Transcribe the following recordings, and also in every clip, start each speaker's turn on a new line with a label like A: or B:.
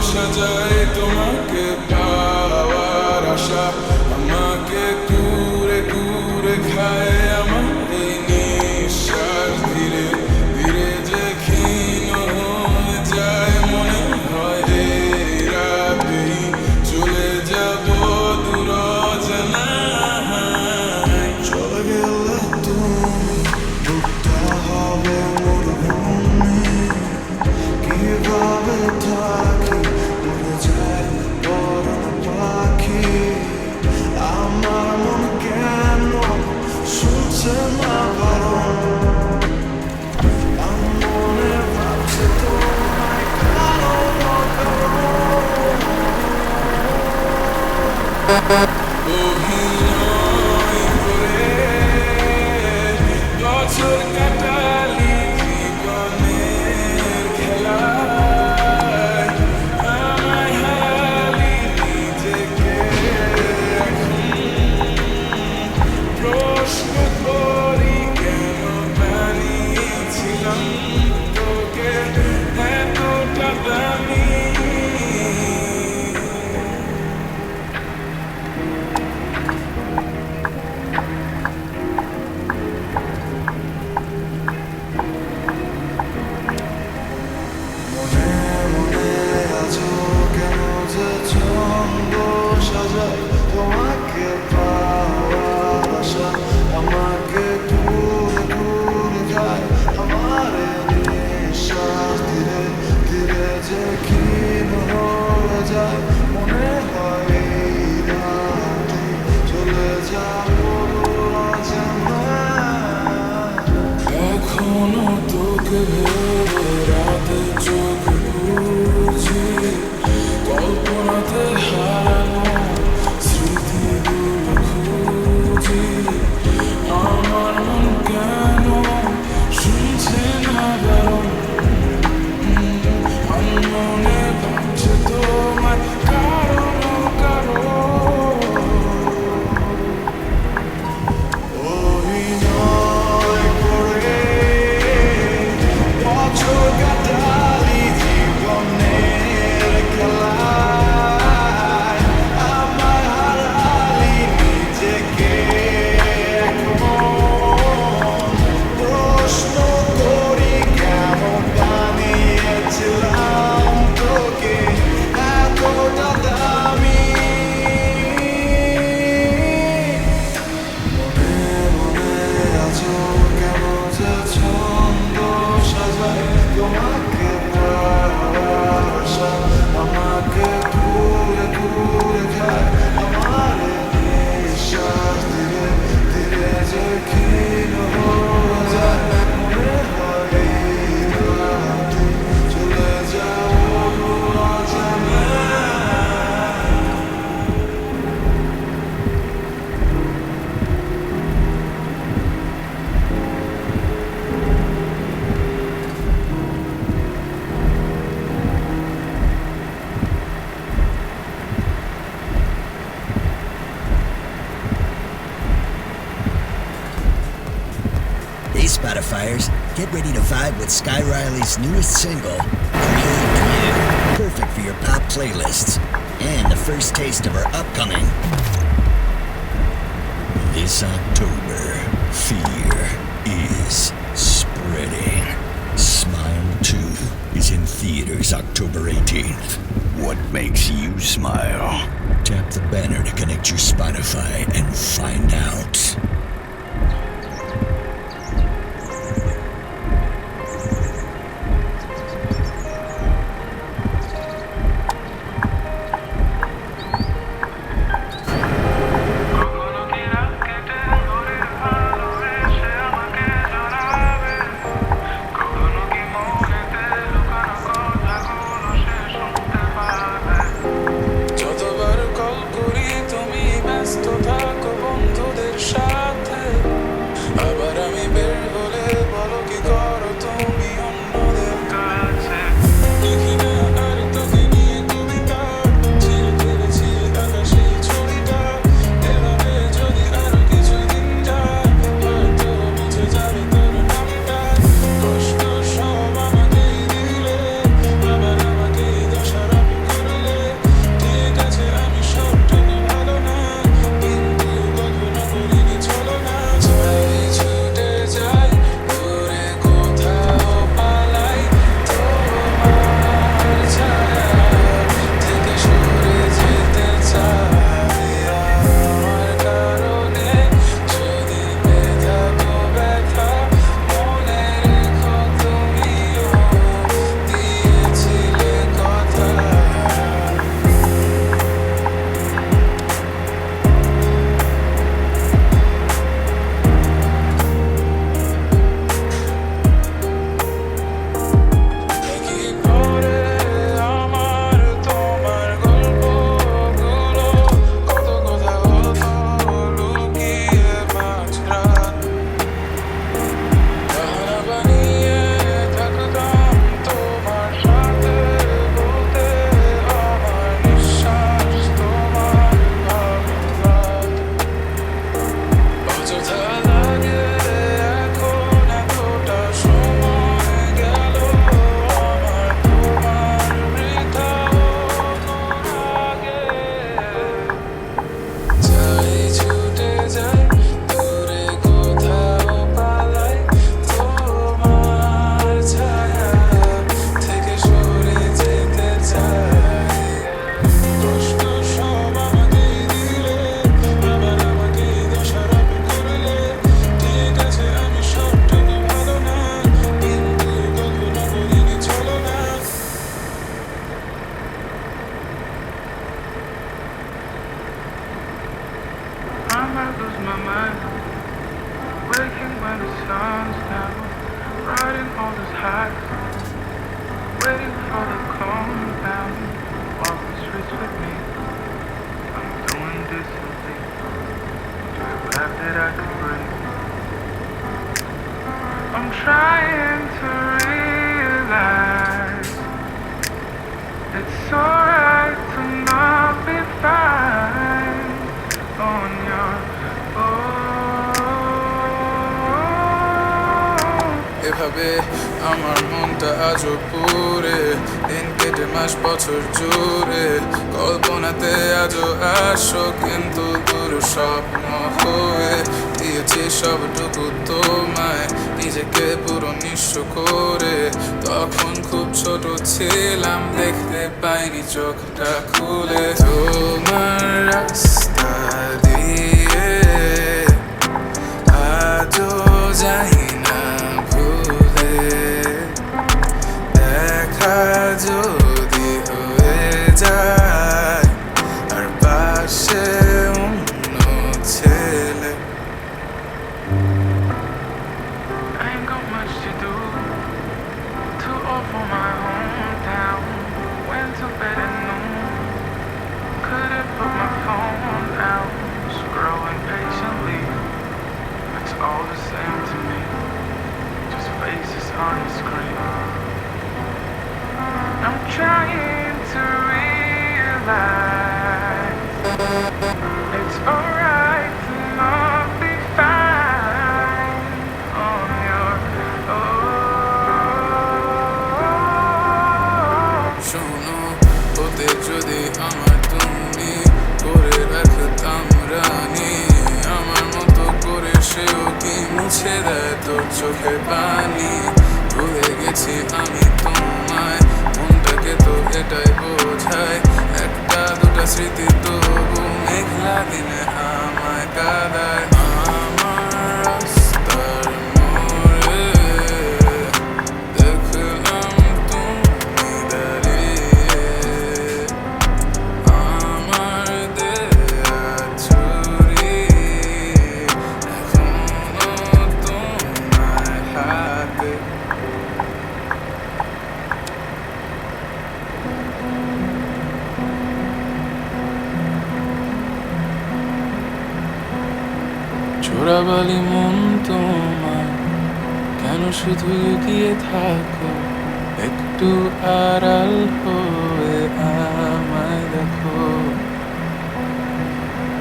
A: সাজায় তোমাকে পাওয়ার আশা আমাকে কুরে কুরে খায় আমার এই নিঃশ্বাস ধীরে ধীরে যে ক্ষীণ হয়ে যায় মনে হয় এই রাতেই চলে যাব দূর অজানায় চলে গেলে তুমি বুকটা হবে মরুভূমি কিভাবে থাকি উড়ে যায় পরন পাখি আমার মন কেন শুনছে না বারণ আমার মনে ভাবছে তোমায় কারো অভিনয় করে বছর কাটালি জীবনের খেলায় আমায় হারালি নিজেকে প্রশ্ন করি কেন বানিয়েছিলাম তোকে এতটা দামি মনে মনে আছো কেন যে ছন্দ সাজাই তোমাকে পাওয়ার আশা আমাকে ঘুরে ঘুরে যায় আমার নিঃশ্বাস ধীরে ধীরে যে ক্ষীণ হয়ে যায় মনে হয় এই রাতে চলে যাবো অজানায় এখনো তোকে ভেবে রাতে চোখ বুঝি কল্পনাতে হারানো স্মৃতিগুলো খুঁজি আমার মন কেন শুনছে না বারণ মনে ভাবছে তোমার কারণ অভিনয় করে বছর কাটালি জীবনের খেলায় আমায় হারালি নিজেকে প্রশ্ন করি কেমন বানিয়েছিলাম তোকে এতটা দামি মনে মনে আছো কেন যে ছন্দ সাজায় তোমাকে পাওয়ার আশা আমাকে ঘুরে ঘুরে খায় আমার নিঃশ্বাস ধীরে ধীরে যে ক্ষীণ হয়ে যায় মনে হয় এই রাতে চলে যাবো অজানায়
B: Hey Spotifyers, get ready to vibe with Sky Riley's newest single, Create Plan. Perfect for your pop playlists. And the first taste of her upcoming. This October, fear is spreading. Smile 2 is in theaters October 18th. What makes you smile? Tap the banner to connect your Spotify and find out.
C: কখনো কি রাত কেটে ভোরের ভালোবেসে আমাকে জড়াবে কখনো কি মনেতে লুকানো কথাগুলো সে শুনতে পাবে যতবার কল করি তুমি ব্যস্ত থাকো বন্ধুদের সাথে my mind. Waking when the sun's down, riding all those highs, waiting for the calm down. Walk the streets with me. I'm doing this simply to the breath that I can breathe. I'm trying to realize it's alright to not be fine on your own. এভাবে আমার মনটা আজও পুরে, দিন কেটে মাস বছর জুড়ে, কল্পনাতে আজও আসো কিন্তু পুরো স্বপ্ন হয়ে দিয়েছি সবটুকু তোমায়, নিজেকে পুরো নিঃস্ব করে। তখন খুব ছোট ছিলাম, দেখতে পাইনি চোখটা খুলে তোমার রাস্তা দিয়ে আজও যাই না ভুলে, দেখা যদি হয়ে যায় আর পাশে অন্য ছেলে। I ain't got much to do, too old for my hometown. Went to bed at noon, couldn't put my phone out. Scrolling patiently, it's all the same to me, just faces on the screen. I'm trying to realize it's alright to not be fine on your own. শোনো, হতে যদি আমার তুমি করে রাখতাম রানী, আমার মতো করে সেও কি মুছে দেয় তোর চোখের পানি। ভুলে গেছি আমি তোমায়, মনটাকে তো এটাই বোঝায়, একটা দুটা স্মৃতি তবু মেঘলা দিনে আমায় কাঁদায়। আমার রাস্তার মোড়ে দেখলাম তুমি দাঁড়িয়ে, আমার দেয়া ছুরি এখনো তোমার হাতে। চোরাবালি মন তোমার, কেন শুধু লুকিয়ে থাকো, একটু আড়াল হয়ে আমায় দেখো।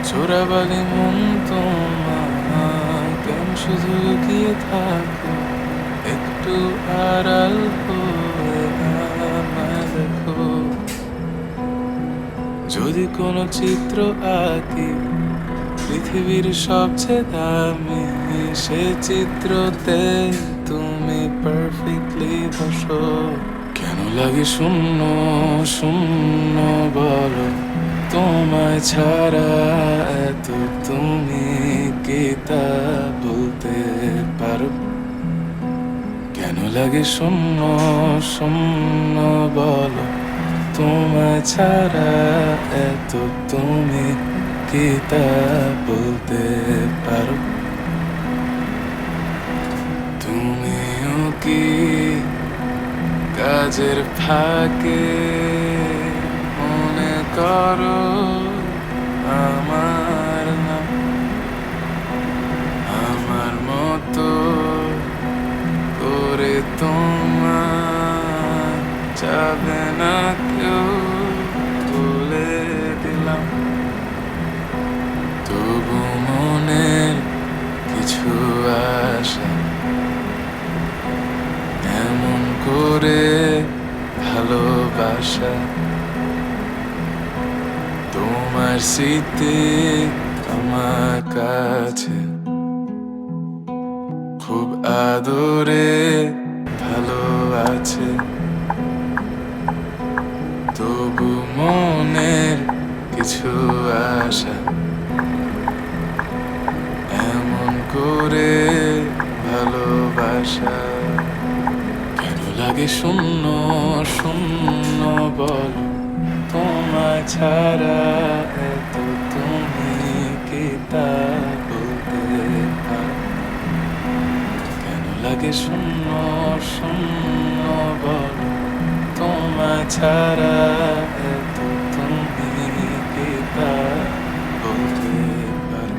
C: চোরাবালি মন তোমার, কেন শুধু লুকিয়ে থাকো, একটু আড়াল হয়ে আমায় দেখো। যদি কোনো চিত্র আঁকি পৃথিবীর সবচেয়ে দামি, সে চিত্রতে তুমি পারফেক্টলি বসো। কেন লাগে শূন্য শূন্য বলো, তোমায় ছাড়া এত তুমি কি তা বলতে পারো? কেন লাগে শূন্য শূন্য বলো, তোমায় ছাড়া এত তুমি কি তা বলতে পারো? তুমিও কি কাজের ফাঁকে মনে করো আমার নাম? আমার মতো করে তোমার যাবে না কেউ, বলে দিলাম। তবু মনের কিছু আশা এমন করে ভালোবাসা, তোমার স্মৃতি আমার কাছে খুব আদরে ভালো আছে। তবু মনের কিছু আশা এমন করে ভালোবাসা। কেন লাগে শূন্য শূন্য বলো, তোমায় ছাড়া এত তুমি কি তা বলো? লাগে শূন্য শূন্য বলো তোমায় ছাড়া এত তুমি কি তা বলতে পারো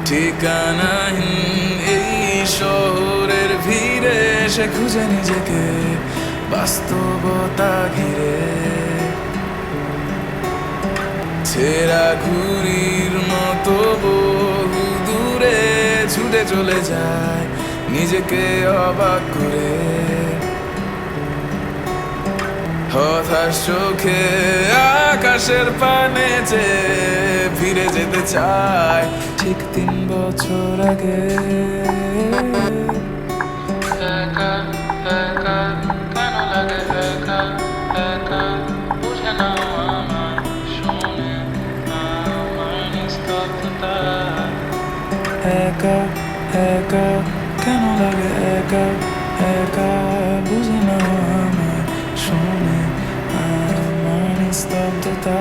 C: ঠিকানাহীন এই শহরের ভিড়ে সে খুঁজে নিজেকে বাস্তবতা ঘিরে ছেঁড়া ঘুড়ির মতো বহু দূরে ছুটে চলে যায় নিজেকে অবাক করে হতাশ চোখে আকাশের পানে চেয়ে ফিরে যেতে চায় ঠিক 3 বছর আগে একা একা কেন লাগে একা একা বুঝে না আমার শুনে আমার নিস্তব্ধতা একা একা কেন লাগে একা একা বুঝে না আমার শুনে আমার নিস্তব্ধতা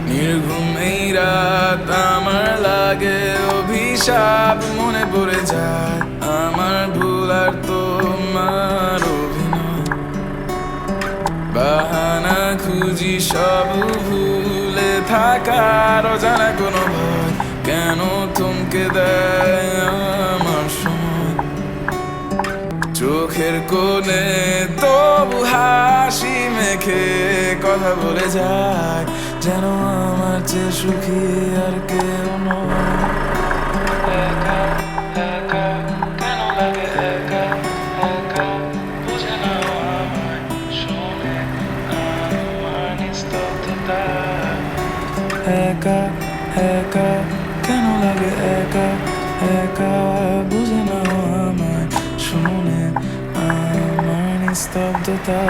C: নির্ঘুম এই রাত আমার লাগে অভিশাপ মনে পড়ে যায় আমার ভুল আর তোমার অভিনয় বাহানা খুঁজি সব ভুলে থাকার অজানা কোনো ভয় কেন থমকে দেয় আমার সময় চোখের কোণে তবু হাসি মেখে কথা বলে যায় যেন আমার চেয়ে সুখী আর কেউ নয় একা একা কেন লাগে একা একা বুঝে না আমায় শুনে আমার নিস্তব্ধতা একা একা কেন লাগে একা একা বুঝে না আমায় শুনে আমার নিস্তব্ধতা